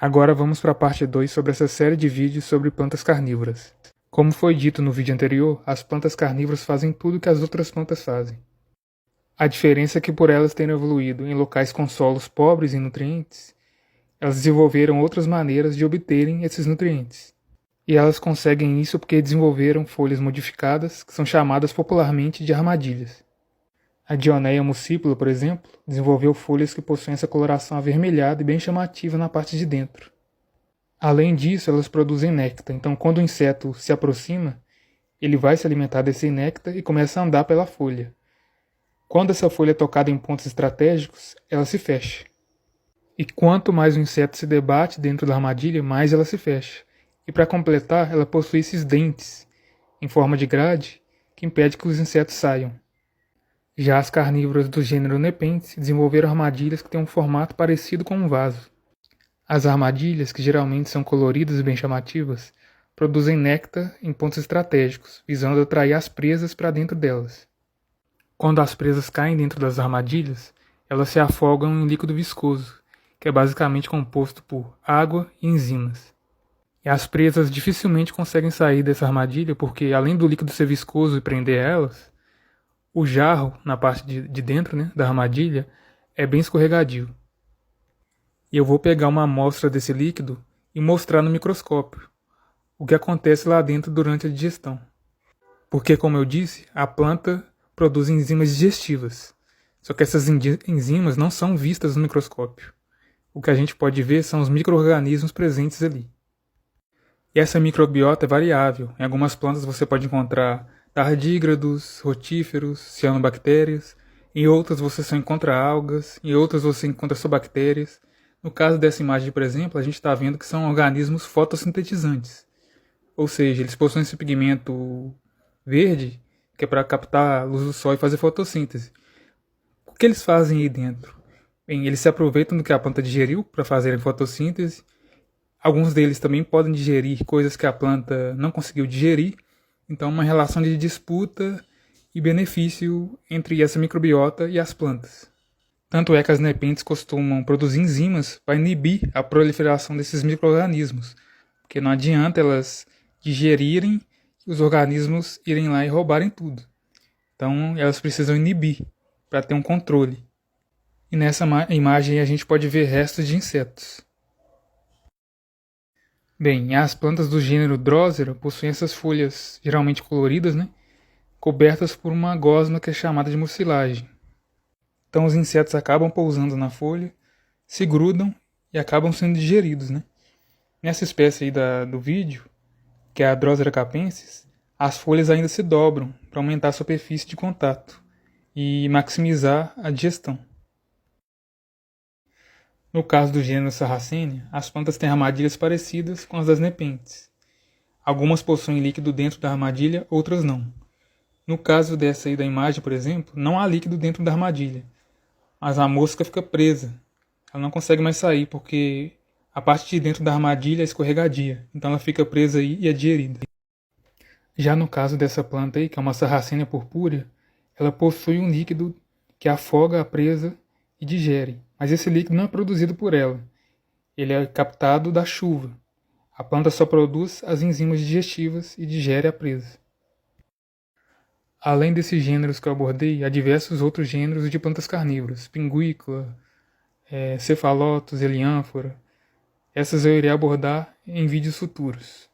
Agora vamos para a parte 2 sobre essa série de vídeos sobre plantas carnívoras. Como foi dito no vídeo anterior, as plantas carnívoras fazem tudo que as outras plantas fazem. A diferença é que por elas terem evoluído em locais com solos pobres em nutrientes, elas desenvolveram outras maneiras de obterem esses nutrientes. E elas conseguem isso porque desenvolveram folhas modificadas, que são chamadas popularmente de armadilhas. A Dionaea muscipula, por exemplo, desenvolveu folhas que possuem essa coloração avermelhada e bem chamativa na parte de dentro. Além disso, elas produzem néctar, então quando o inseto se aproxima, ele vai se alimentar desse néctar e começa a andar pela folha. Quando essa folha é tocada em pontos estratégicos, ela se fecha. E quanto mais o inseto se debate dentro da armadilha, mais ela se fecha. E para completar, ela possui esses dentes, em forma de grade, que impede que os insetos saiam. Já as carnívoras do gênero Nepenthes desenvolveram armadilhas que têm um formato parecido com um vaso. As armadilhas, que geralmente são coloridas e bem chamativas, produzem néctar em pontos estratégicos, visando atrair as presas para dentro delas. Quando as presas caem dentro das armadilhas, elas se afogam em um líquido viscoso, que é basicamente composto por água e enzimas. E as presas dificilmente conseguem sair dessa armadilha porque, além do líquido ser viscoso e prender elas, o jarro, na parte de dentro, da armadilha, é bem escorregadio. E eu vou pegar uma amostra desse líquido e mostrar no microscópio o que acontece lá dentro durante a digestão. Porque, como eu disse, a planta produz enzimas digestivas. Só que essas enzimas não são vistas no microscópio. O que a gente pode ver são os micro-organismos presentes ali. E essa microbiota é variável. Em algumas plantas você pode encontrar tardígrados, rotíferos, cianobactérias. Em outras você só encontra algas. Em outras você encontra só bactérias. No caso dessa imagem, por exemplo, a gente está vendo que são organismos fotossintetizantes. Ou seja, eles possuem esse pigmento verde, que é para captar a luz do sol e fazer fotossíntese. O que eles fazem aí dentro? Bem, eles se aproveitam do que a planta digeriu para fazerem fotossíntese. Alguns deles também podem digerir coisas que a planta não conseguiu digerir. Então, uma relação de disputa e benefício entre essa microbiota e as plantas. Tanto é que as nepenthes costumam produzir enzimas para inibir a proliferação desses micro-organismos, porque não adianta elas digerirem e os organismos irem lá e roubarem tudo. Então, elas precisam inibir para ter um controle. E nessa imagem a gente pode ver restos de insetos. Bem, as plantas do gênero Drosera possuem essas folhas geralmente coloridas, cobertas por uma gosma que é chamada de mucilagem. Então os insetos acabam pousando na folha, se grudam e acabam sendo digeridos. Nessa espécie aí do vídeo, que é a Drosera capensis, as folhas ainda se dobram para aumentar a superfície de contato e maximizar a digestão. No caso do gênero Sarracenia, as plantas têm armadilhas parecidas com as das nepenthes. Algumas possuem líquido dentro da armadilha, outras não. No caso dessa aí da imagem, por exemplo, não há líquido dentro da armadilha, mas a mosca fica presa. Ela não consegue mais sair porque a parte de dentro da armadilha é escorregadia, então ela fica presa aí e é digerida. Já no caso dessa planta aí, que é uma Sarracenia purpúrea, ela possui um líquido que afoga a presa e digere, mas esse líquido não é produzido por ela. Ele é captado da chuva. A planta só produz as enzimas digestivas e digere a presa. Além desses gêneros que eu abordei, há diversos outros gêneros de plantas carnívoras, Pinguicula, Cephalotus, Elianthera. Essas eu irei abordar em vídeos futuros.